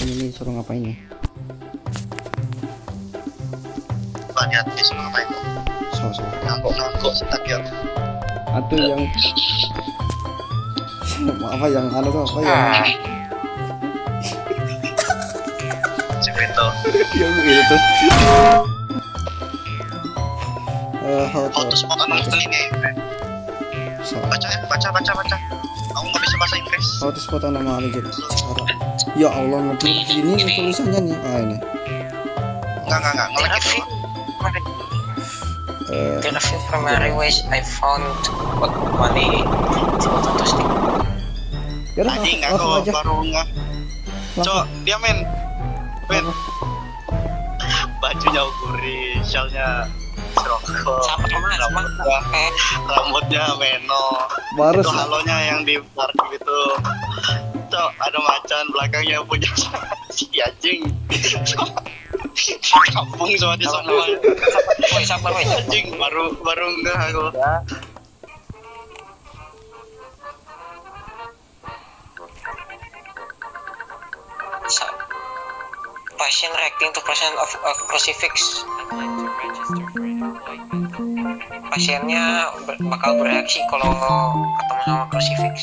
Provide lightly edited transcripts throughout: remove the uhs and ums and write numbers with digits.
ini suruh ngapain nih? Lihat ya sama apa itu? So. Ngangguk setak ya. Atau yang apa yang anu tuh apa yang Sebeto. yang itu how How to spot anak ini. so, Baca. Aku nggak bisa bahasa Inggris. how to spot anomali gitu cara. Ya Allah, ngeblur gini nih tulisannya nih. Ini Enggak. Ngelek itu. There are a few primary ways I found to put money into stick. ya udah Anjing langsung aku aja. baru nggak. Cok, dia men. Bajunya ukuri, shellnya serokok, rambutnya meno, Baru itu halonya yang di party itu. Cok, ada macan belakangnya punya si anjing. Kampung sama dia semua. Sabar, woi. Anjing baru enggak aku. Patient reacting to presence of a crucifix. Pasiennya bakal bereaksi kalau ketemu sama crucifix.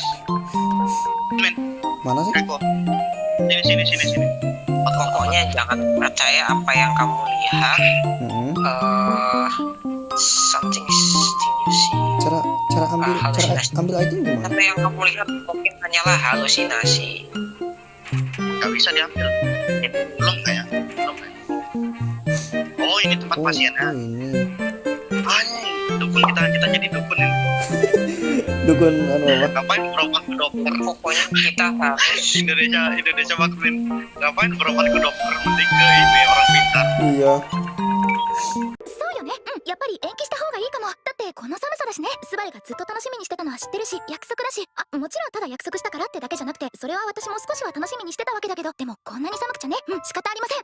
Men, mana sih? Reko. Sini. Pokoknya jangan percaya apa yang kamu lihat. Something you see. Cara ambil item gimana? Apa yang kamu lihat mungkin hanyalah halusinasi. Gak bisa diambil. Belum kayak. Oh, ini tempat pasiennya. Ini Anjing, dukun kita jadi dukun ini. dukun anu apa? Ngapain berobat ke dokter? Pokoknya kita harus Indonesia maklumin. Ngapain berobat ke dokter? Mending ke ini orang pintar. Iya. そうよね。やっぱり延期した方がいいかも。だってこの寒さだしね。スバルがずっと楽しみにしてたのは知ってるし、約束だし。もちろんただ約束したからってだけじゃなくて、それは私も少しは楽しみにしてたわけだけど、でもこんなに寒くちゃね。仕方ありません。